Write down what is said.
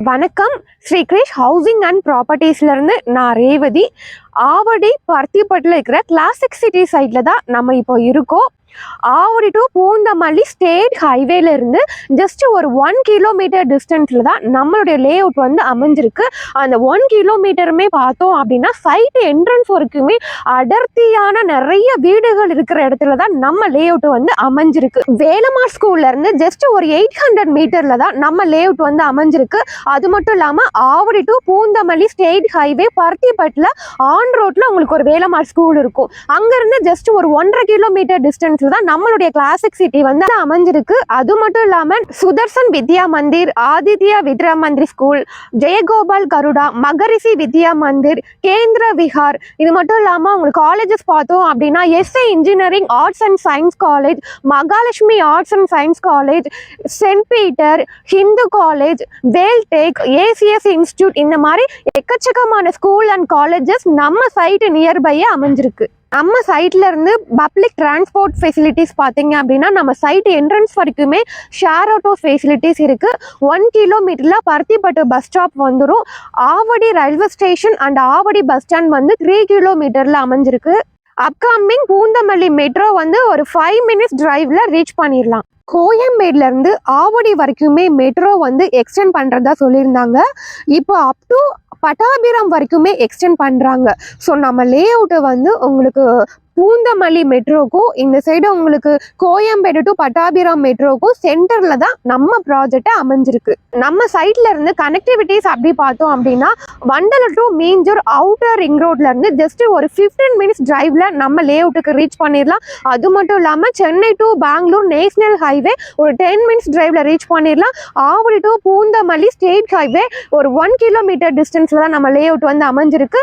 வணக்கம். Sri Girish housing and ப்ராப்பர்ட்டிஸ்ல இருந்து நான் ரேவதி. ஆவடி பருத்திப்பட்டில் இருக்கிற கிளாசிக் சிட்டி சைட்ல தான் நம்ம இப்போ இருக்கோம். ஆவடி டு பூந்தமல்லி ஸ்டேட் ஹைவேல இருந்து ஜஸ்ட் ஒரு 1 கிலோமீட்டர் டிஸ்டன்ஸ்ல தான் நம்மளுடைய லே அவுட் வந்து அமைஞ்சிருக்கு. அந்த 1 கிலோமீட்டருமே பார்த்தோம் அப்படின்னா சைட் என்ட்ரன்ஸ் வரைக்குமே அடர்த்தியான நிறைய வீடுகள் இருக்கிற இடத்துல தான் நம்ம லே அவுட் வந்து அமைஞ்சிருக்கு. வேலம்மாள் ஸ்கூல்ல இருந்து ஜஸ்ட் ஒரு 800 மீட்டர்ல தான் நம்ம லே அவுட் வந்து அமைஞ்சிருக்கு. அது மட்டும் இல்லாம Avadi to Poonamallee state highway பருத்திப்பட்டில் ஆன் ரோட்ல உங்களுக்கு ஒரு வேலம்மாள் ஸ்கூல் இருக்கும். அங்க இருந்து ஜஸ்ட் ஒரு 1.5 கிலோமீட்டர் டிஸ்டன்ஸ் தான் நம்மளுடைய கிளாசிக் சிட்டி வந்து அமைஞ்சிருக்கு. அது மட்டும் இல்லாம சுதர்சன் வித்யா மந்திர், ஆதித்யா வித்யா மந்திர் ஸ்கூல், ஜெயகோபால் கருடா, மகரிஷி வித்யா மந்திர், கேந்திர விஹார், இது மட்டும் இல்லாம உங்களுக்கு காலேஜஸ் பார்த்தோம் அப்படின்னா SA engineering arts and science college, Mahalakshmi arts and science college, Saint Peter, Hindu college, Veltech, ACS institute, இந்த மாதிரி எக்கச்சக்கமான ஸ்கூல் அண்ட் காலேஜஸ் நம்ம சைட் நியர்பையே அமைஞ்சிருக்கு. நம்ம சைட்ல இருந்து பப்ளிக் டிரான்ஸ்போர்ட் ஃபெசிலிட்டிஸ் பார்த்தீங்க அப்படின்னா நம்ம சைட் என்ட்ரன்ஸ் வரைக்குமே ஷேர் ஆட்டோ ஃபெசிலிட்டிஸ் இருக்கு. 1 கிலோமீட்டர்ல பருத்திப்பட்டு பஸ் ஸ்டாப் வந்துடும். Avadi railway station and Avadi bus stand வந்து 3 கிலோமீட்டர்ல அமைஞ்சிருக்கு. அப்கமிங் பூந்தமல்லி மெட்ரோ வந்து ஒரு 5 மினிட்ஸ் டிரைவ்ல ரீச் பண்ணிடலாம். கோயம்பேடுல இருந்து ஆவடி வரைக்குமே மெட்ரோ வந்து எக்ஸ்டெண்ட் பண்றதா சொல்லியிருந்தாங்க. இப்போ அப் டு பட்டாபிராம் வரைக்குமே எக்ஸ்டெண்ட் பண்றாங்க. ஸோ நம்ம லே அவுட்டை வந்து உங்களுக்கு பூந்தமல்லி மெட்ரோக்கும் இந்த சைடு உங்களுக்கு கோயம்பேடு டு பட்டாபிராம் மெட்ரோக்கும் சென்டர்ல தான் நம்ம ப்ராஜெக்ட் அமைஞ்சிருக்கு. நம்ம சைட்ல இருந்து கனெக்டிவிட்டிஸ் அப்படி பார்த்தோம் அப்படின்னா Vandalur to Minjur outer ring ரோட்ல இருந்து ஜஸ்ட் ஒரு 15 மினிட்ஸ் டிரைவ்ல நம்ம லே அவுட்டுக்கு ரீச் பண்ணிடலாம். அது மட்டும் இல்லாம Chennai to Bangalore national highway ஒரு 10 மினிட்ஸ் டிரைவ்ல ரீச் பண்ணிடலாம். Avadi to Poonamallee state highway ஒரு 1 கிலோமீட்டர் டிஸ்டன்ஸ்ல தான் நம்ம லே அவுட் வந்து அமைஞ்சிருக்கு.